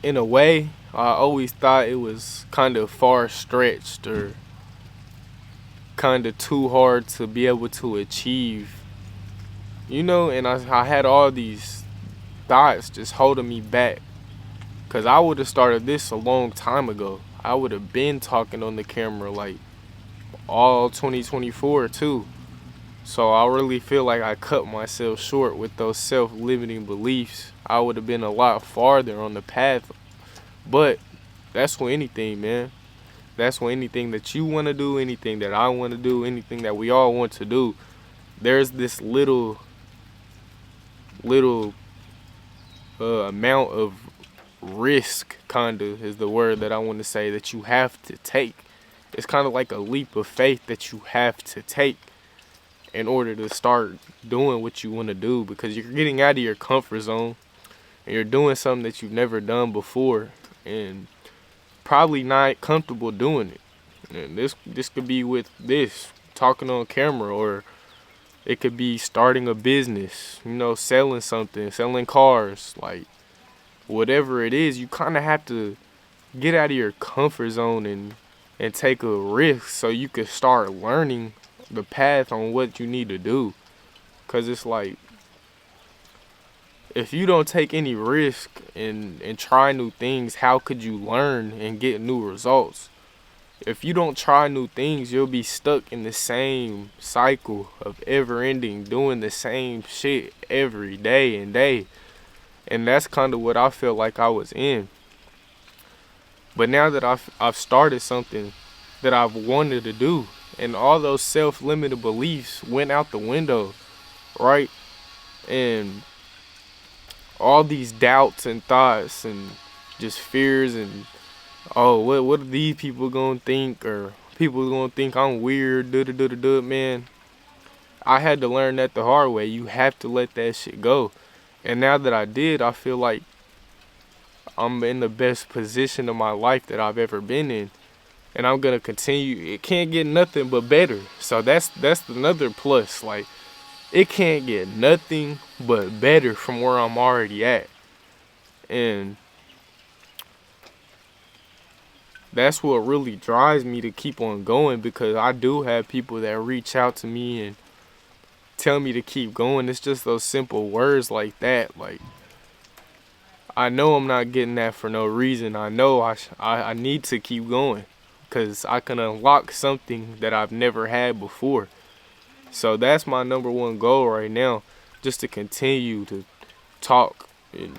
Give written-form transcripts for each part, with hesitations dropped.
in a way, I always thought it was kind of far stretched or kind of too hard to be able to achieve, and I had all these thoughts just holding me back. Because I would have started this a long time ago. I would have been talking on the camera like all 2024 too. So I really feel like I cut myself short with those self-limiting beliefs. I would have been a lot farther on the path. But that's with anything, man. That's with anything that you want to do, anything that I want to do, anything that we all want to do. There's this little amount of risk, kind of is the word that I want to say, that you have to take. It's kind of like a leap of faith that you have to take in order to start doing what you want to do, because you're getting out of your comfort zone and you're doing something that you've never done before and probably not comfortable doing it. And this could be with this talking on camera, or it could be starting a business, selling something, selling cars, like whatever it is. You kind of have to get out of your comfort zone and take a risk so you can start learning the path on what you need to do. Cause it's like, if you don't take any risk and try new things, how could you learn and get new results? If you don't try new things, you'll be stuck in the same cycle of ever ending, doing the same shit every day and day. And that's kind of what I felt like I was in. But now that I've started something that I've wanted to do, and all those self-limited beliefs went out the window, right? And all these doubts and thoughts and just fears and, oh, what are these people gonna think, or people gonna think I'm weird, da da da da da, man. I had to learn that the hard way. You have to let that shit go. And now that I did, I feel like I'm in the best position of my life that I've ever been in. And I'm gonna continue. It can't get nothing but better. So that's another plus. Like, it can't get nothing but better from where I'm already at. And that's what really drives me to keep on going, because I do have people that reach out to me and tell me to keep going. It's just those simple words like that. Like, I know I'm not getting that for no reason. I know I need to keep going because I can unlock something that I've never had before. So that's my number one goal right now, just to continue to talk and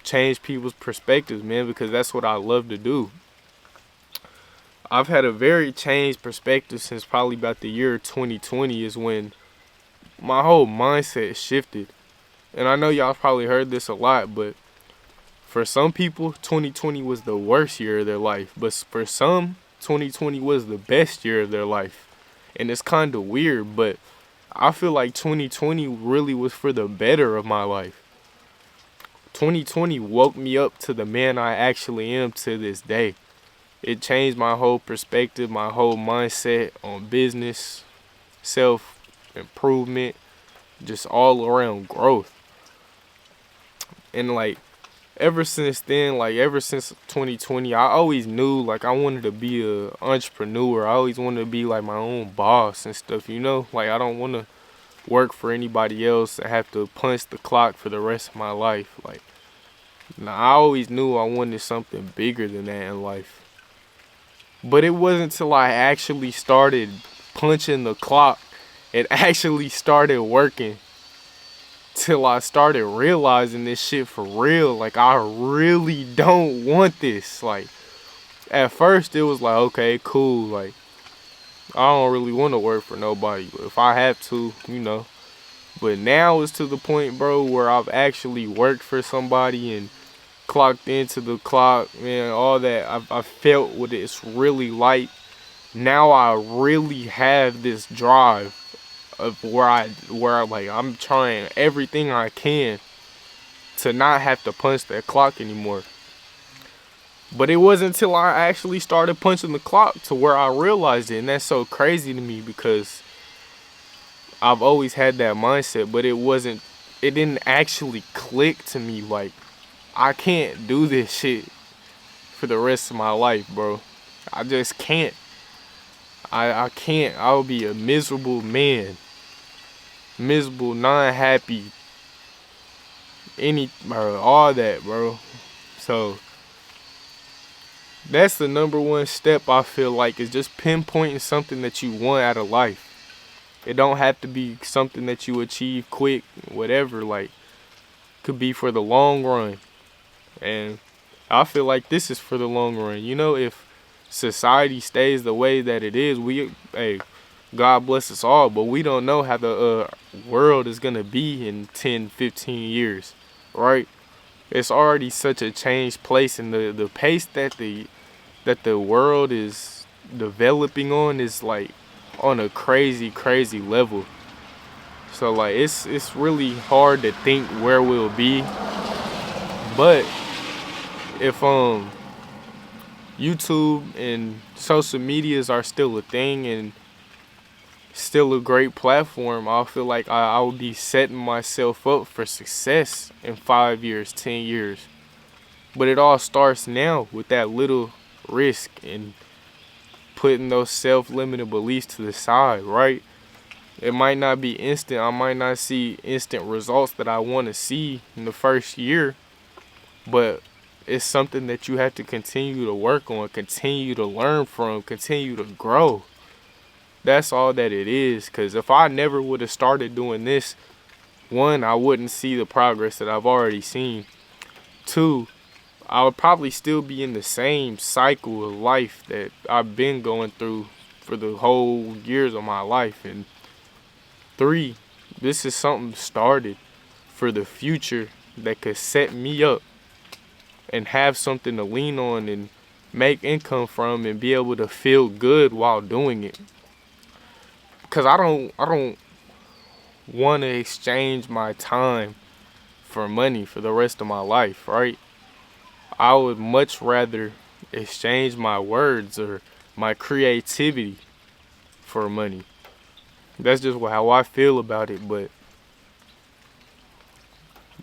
change people's perspectives, man, because that's what I love to do. I've had a very changed perspective since probably about the year 2020 is when my whole mindset shifted. And I know y'all probably heard this a lot, but for some people, 2020 was the worst year of their life. But for some, 2020 was the best year of their life. And it's kind of weird, but I feel like 2020 really was for the better of my life. 2020 woke me up to the man I actually am to this day. It changed my whole perspective, my whole mindset on business, self improvement, just all around growth. And like, ever since then, like ever since 2020, I always knew like I wanted to be a entrepreneur. I always wanted to be like my own boss and stuff, Like, I don't want to work for anybody else and have to punch the clock for the rest of my life. Like, nah, I always knew I wanted something bigger than that in life. But it wasn't until I actually started punching the clock and actually started working till I started realizing this shit for real. Like, I really don't want this. Like, at first it was like, okay, cool. Like, I don't really want to work for nobody. But if I have to. But now it's to the point, bro, where I've actually worked for somebody and clocked into the clock, man, all that. I've felt what it's really like. Now I really have this drive of where like I'm trying everything I can to not have to punch that clock anymore. But it wasn't until I actually started punching the clock to where I realized it, and that's so crazy to me because I've always had that mindset, but it didn't actually click to me like I can't do this shit for the rest of my life, bro. I just can't. I can't. I'll be a miserable man. Miserable, non-happy, bro, all that, bro. So that's the number one step I feel like, is just pinpointing something that you want out of life. It don't have to be something that you achieve quick, whatever. Like, could be for the long run. And I feel like this is for the long run. You know, if society stays the way that it is, hey, God bless us all, but we don't know how the world is gonna be in 10, 15 years, right? It's already such a changed place, and the pace that the world is developing on is like on a crazy, crazy level. So like it's really hard to think where we'll be. But if YouTube and social medias are still a thing and still a great platform, I feel like I will be setting myself up for success in 5 years, 10 years. But it all starts now with that little risk and putting those self-limiting beliefs to the side, right? It might not be instant. I might not see instant results that I want to see in the first year, but it's something that you have to continue to work on, continue to learn from, continue to grow. That's all that it is. Because if I never would have started doing this, one, I wouldn't see the progress that I've already seen. Two, I would probably still be in the same cycle of life that I've been going through for the whole years of my life. And three, this is something started for the future that could set me up and have something to lean on and make income from and be able to feel good while doing it. Because I don't want to exchange my time for money for the rest of my life, right? I would much rather exchange my words or my creativity for money. That's just how I feel about it. But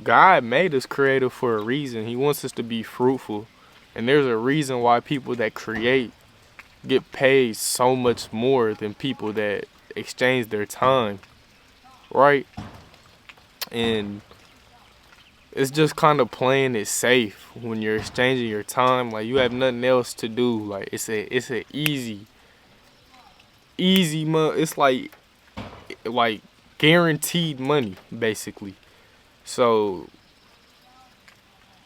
God made us creative for a reason. He wants us to be fruitful. And there's a reason why people that create get paid so much more than people that exchange their time, right? And it's just kind of playing it safe when you're exchanging your time. Like, you have nothing else to do. Like, it's a easy money. It's like guaranteed money, basically. So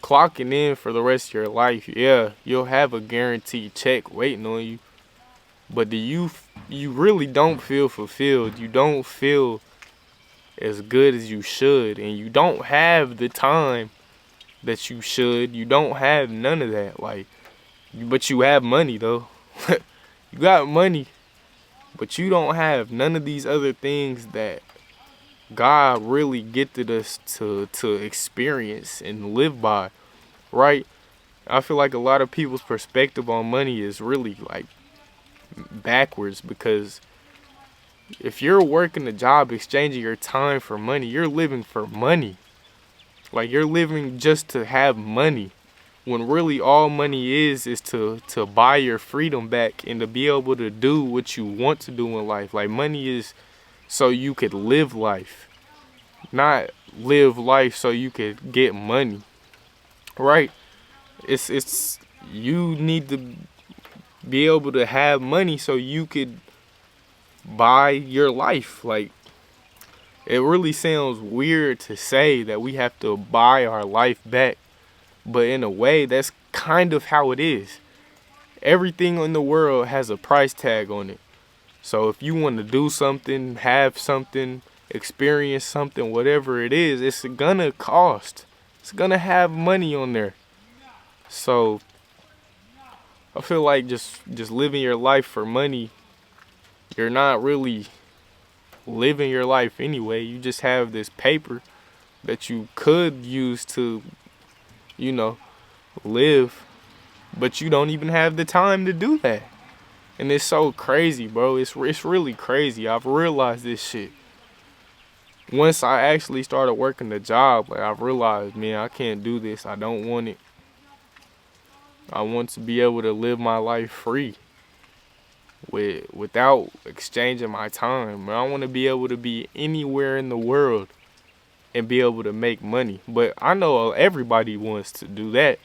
clocking in for the rest of your life, yeah, you'll have a guaranteed check waiting on you. But you really don't feel fulfilled. You don't feel as good as you should, and you don't have the time that you should. You don't have none of that. Like, but you have money though. You got money, but you don't have none of these other things that God really gifted us to experience and live by, right? I feel like a lot of people's perspective on money is really like backwards, because if you're working a job exchanging your time for money, you're living for money. Like, you're living just to have money, when really all money is to buy your freedom back and to be able to do what you want to do in life. Like, money is so you could live life, not live life so you could get money, right? It's you need to be able to have money so you could buy your life. Like, it really sounds weird to say that we have to buy our life back, but in a way, that's kind of how it is. Everything in the world has a price tag on it. So if you want to do something, have something, experience something, whatever it is, it's gonna cost. It's gonna have money on there. So I feel like just living your life for money, you're not really living your life anyway. You just have this paper that you could use to, you know, live, but you don't even have the time to do that. And it's so crazy, bro. It's really crazy. I've realized this shit. once I actually started working the job, like I realized, man, I can't do this. I don't want it. I want to be able to live my life free without exchanging my time. I want to be able to be anywhere in the world and be able to make money. But I know everybody wants to do that.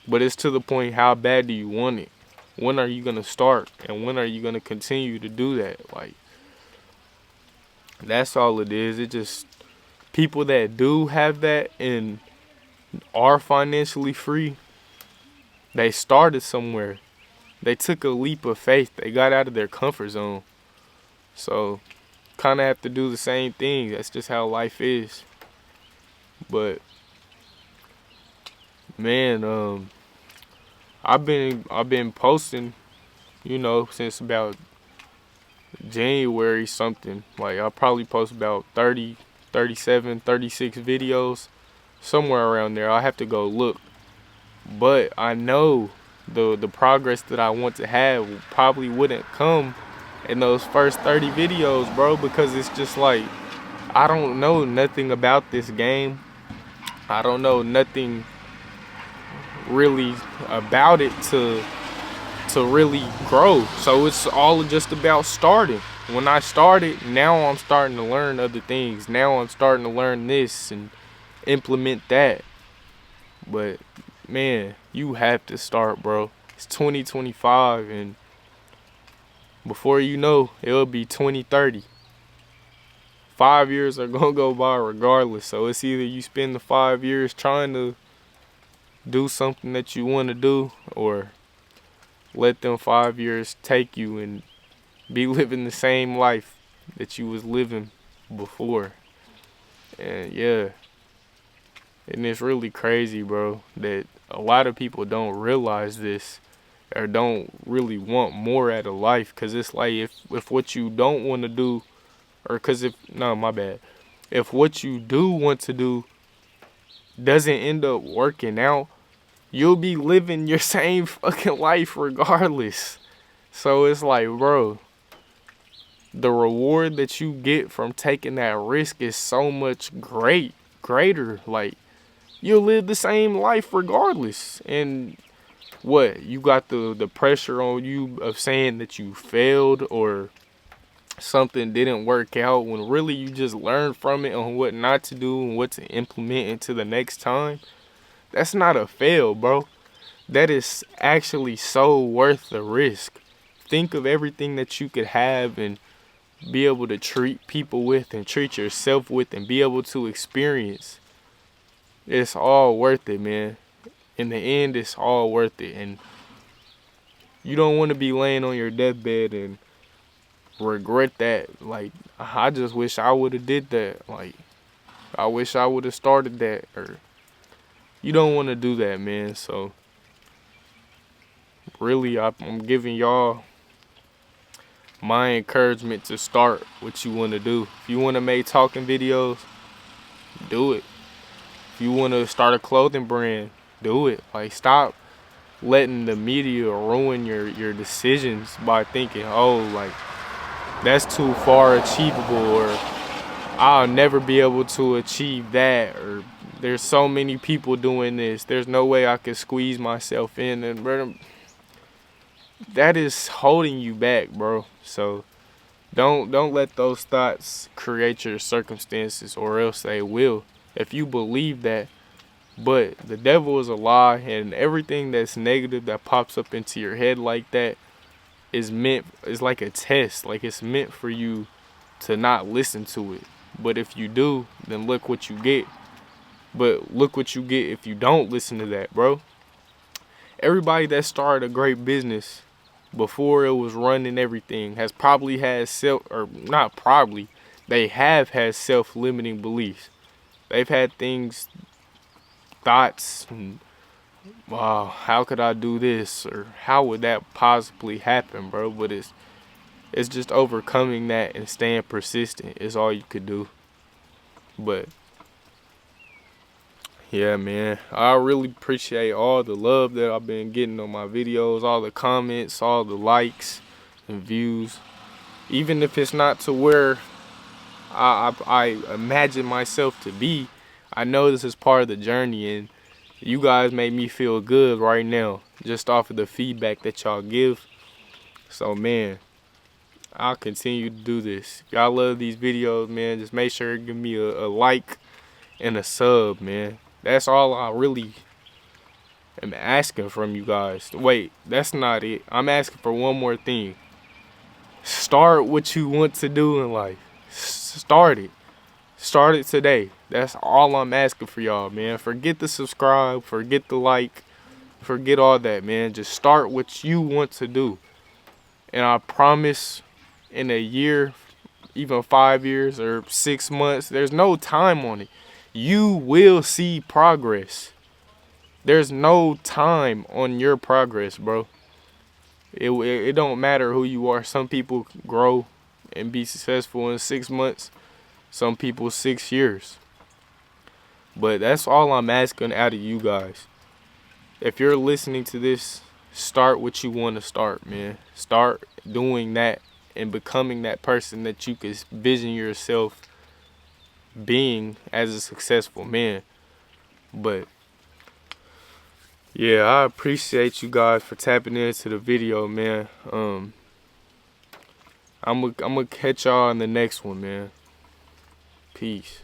But it's to the point, how bad do you want it? When are you going to start? And when are you going to continue to do that? Like, that's all it is. It just, people that do have that and are financially free, they started somewhere. They took a leap of faith. They got out of their comfort zone. So, kind of have to do the same thing. That's just how life is. But, man, I've been posting, since about January something. Like, I'll probably post about 30, 37, 36 videos, somewhere around there. I'll have to go look. But I know the progress that I want to have probably wouldn't come in those first 30 videos, bro, because it's just like, I don't know nothing about this game. I don't know nothing really about it to really grow. So it's all just about starting. When I started, now I'm starting to learn other things. Now I'm starting to learn this and implement that. But man, you have to start, bro. It's 2025, and before you know, it'll be 2030. 5 years are gonna go by regardless. So it's either you spend the 5 years trying to do something that you want to do, or let them 5 years take you and be living the same life that you was living before. And yeah, and it's really crazy, bro, that a lot of people don't realize this or don't really want more out of life. Because it's like, if what you don't want to do, or if what you do want to do doesn't end up working out, you'll be living your same fucking life regardless. So it's like, bro, the reward that you get from taking that risk is so much greater. Like, you'll live the same life regardless. And what, you got the pressure on you of saying that you failed or something didn't work out, when really you just learned from it on what not to do and what to implement into the next time. That's not a fail, bro. That is actually so worth the risk. Think of everything that you could have and be able to treat people with and treat yourself with and be able to experience. It's all worth it, man. In the end, it's all worth it. And you don't want to be laying on your deathbed and regret that. Like, I just wish I would have did that. Like, I wish I would have started that. Or, you don't want to do that, man. So really, I'm giving y'all my encouragement to start what you want to do. If you want to make talking videos, do it. If you want to start a clothing brand, do it. Like, stop letting the media ruin your decisions by thinking, oh, like, that's too far achievable, or I'll never be able to achieve that, or there's so many people doing this, there's no way I can squeeze myself in. And bro, that is holding you back, bro. So don't let those thoughts create your circumstances, or else they will, if you believe that. But the devil is a lie, and everything that's negative that pops up into your head like that is like a test. Like, it's meant for you to not listen to it. But if you do, then look what you get. But look what you get if you don't listen to that, bro. Everybody that started a great business before it was running everything has probably had they have had self-limiting beliefs. They've had thoughts, and wow, how could I do this, or how would that possibly happen, bro? But it's just overcoming that and staying persistent is all you could do. But yeah, man, I really appreciate all the love that I've been getting on my videos, all the comments, all the likes and views. Even if it's not to where I imagine myself to be. I know this is part of the journey, and you guys make me feel good right now just off of the feedback that y'all give. So man, I'll continue to do this. If y'all love these videos, man, just make sure to give me a like and a sub, man. That's all I really am asking from you guys. Wait, that's not it. I'm asking for one more thing. Start what you want to do in life. Start it. Start it today. That's all I'm asking for y'all, man. Forget the subscribe, forget the like, forget all that, man. Just start what you want to do. And I promise in a year, even 5 years or 6 months, there's no time on it. You will see progress. There's no time on your progress, bro. It don't matter who you are. Some people grow and be successful in 6 months. Some people 6 years. But that's all I'm asking out of you guys. If you're listening to this, start what you want to start, man. Start doing that and becoming that person that you could vision yourself being as a successful man. But yeah, I appreciate you guys for tapping into the video, man. I'm gonna catch y'all in the next one, man. Peace.